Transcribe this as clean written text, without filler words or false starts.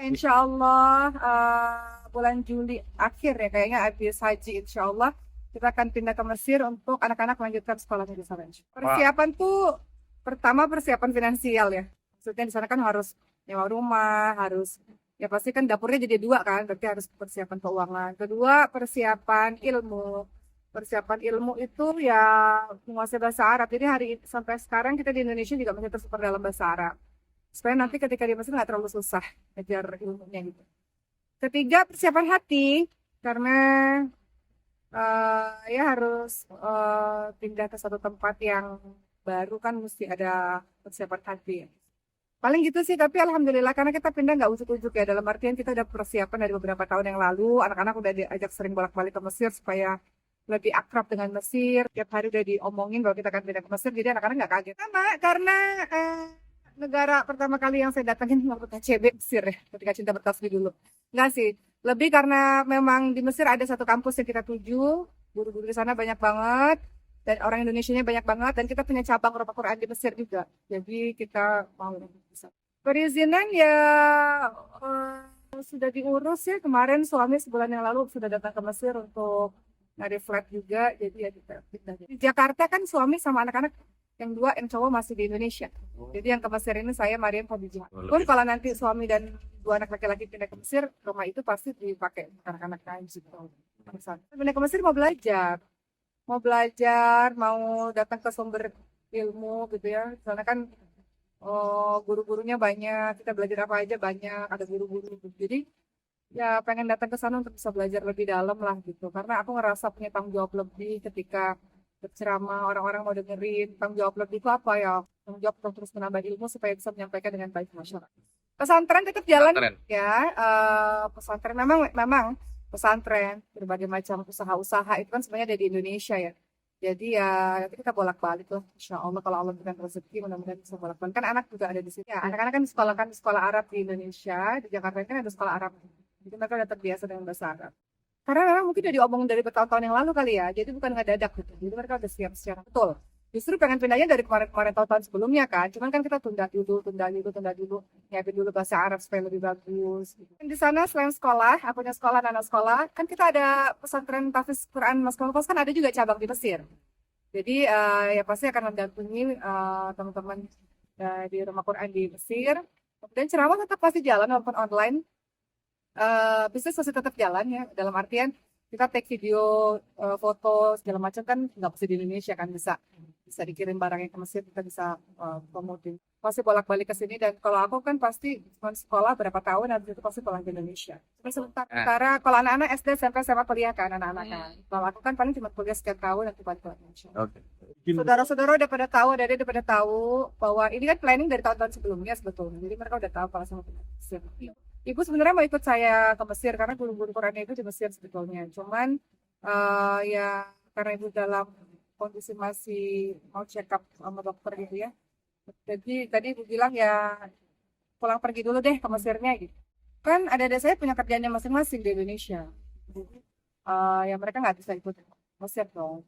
Insya Allah bulan Juli akhir ya kayaknya habis haji insya Allah kita akan pindah ke Mesir untuk anak-anak melanjutkan sekolahnya di sana. Wah, Persiapan tuh pertama persiapan finansial ya. Maksudnya di sana kan harus nyewa rumah, harus ya pasti kan dapurnya jadi dua kan, berarti harus persiapan keuangan. Kedua persiapan ilmu. Persiapan ilmu itu ya menguasai bahasa Arab. Jadi sampai sekarang kita di Indonesia juga masih terus dalam bahasa Arab supaya nanti ketika di Mesir nggak terlalu susah belajar ilmunya gitu. Ketiga persiapan hati karena ya harus pindah ke satu tempat yang baru kan mesti ada persiapan hati. Ya. Paling gitu sih, tapi alhamdulillah karena kita pindah nggak ujuk-ujuk ya. Dalam artian kita udah persiapan dari beberapa tahun yang lalu. Anak-anak udah diajak sering bolak-balik ke Mesir supaya lebih akrab dengan Mesir. Tiap hari udah diomongin bahwa kita akan pindah ke Mesir, jadi anak-anak nggak kaget. Sama, karena negara pertama kali yang saya datangin waktu KCB Mesir ya, ketika Cinta Bertasbih dulu. Enggak sih, lebih karena memang di Mesir ada satu kampus yang kita tuju, guru-guru di sana banyak banget, dan orang Indonesianya banyak banget, dan kita punya cabang Rumah Quran di Mesir juga. Jadi kita mau bisa. Perizinan ya sudah diurus ya, kemarin suami sebulan yang lalu sudah datang ke Mesir untuk nyari flat juga, jadi ya kita pindah. Di Jakarta kan suami sama anak-anak yang dua, yang cowok masih di Indonesia. Jadi yang ke Mesir ini saya Mariam Khadijah. Pun kalau nanti suami dan dua anak laki-laki pindah ke Mesir, rumah itu pasti dipakai anak-anak lain gitu. Pindah ke Mesir mau belajar, mau datang ke sumber ilmu gitu ya. Soalnya kan guru-gurunya banyak, kita belajar apa aja banyak, ada guru-guru gitu. Jadi ya pengen datang ke sana untuk bisa belajar lebih dalam lah gitu. Karena aku ngerasa punya tanggung jawab lebih ketika berceramah, orang-orang mau dengerin. Tanggung jawab lebih itu apa ya? Tanggung jawab untuk terus menambah ilmu supaya bisa menyampaikan dengan baik ke masyarakat. Pesantren tetap jalan pesantren. ya. Pesantren memang pesantren berbagai macam usaha-usaha itu kan sebenarnya ada di Indonesia ya. Jadi ya nanti kita bolak-balik lah. Insya Allah kalau Allah berikan rezeki mudah-mudahan bisa bolak-balik. Kan anak juga ada di sini. Ya, anak-anak kan di sekolah Arab di Indonesia. Di Jakarta kan ada sekolah Arab. Jadi mereka udah terbiasa dengan bahasa Arab. Karena memang mungkin udah diomongin dari bertahun-tahun yang lalu kali ya. Jadi bukan ngedadak gitu. Jadi mereka udah siap secara betul. Justru pengen pindahnya dari kemarin-kemarin tahun-tahun sebelumnya kan. Cuman kan kita tunda dulu. Nyiapin dulu bahasa Arab supaya lebih bagus. Gitu. Di sana selain sekolah, aku punya sekolah, anak sekolah, kan kita ada pesantren tahfiz Quran Mas Kompas kan ada juga cabang di Mesir. Jadi ya pasti akan mendampingi teman-teman di rumah Quran di Mesir. Kemudian ceramah tetap pasti jalan walaupun online. Bisnis masih tetap jalan ya dalam artian kita take video, foto segala macam kan nggak mesti di Indonesia kan bisa bisa dikirim barangnya ke Mesir kita bisa promoting pasti bolak-balik ke sini dan kalau aku kan pasti cuma sekolah berapa tahun habis itu pasti pulang ke Indonesia. Terus sementara kalau anak-anak SD SMP SMA kuliah kan anak-anak kan kalau aku kan paling cuma kuliah setiap tahun nanti balik ke Indonesia. Oke. Saudara-saudara udah pada tahu, adik-adik udah pada tahu bahwa ini kan planning dari tahun-tahun sebelumnya sebetulnya. Jadi mereka udah tahu kalau sama Mesir. Ibu sebenarnya mau ikut saya ke Mesir karena guru-guru Qurannya itu di Mesir sebetulnya. Cuman ya karena ibu dalam kondisi masih mau check up sama dokter gitu ya. Jadi tadi ibu bilang ya pulang pergi dulu deh ke Mesirnya gitu. Kan ada saya punya kerjaannya masing-masing di Indonesia. Jadi ya mereka nggak bisa ikut Mesir dong.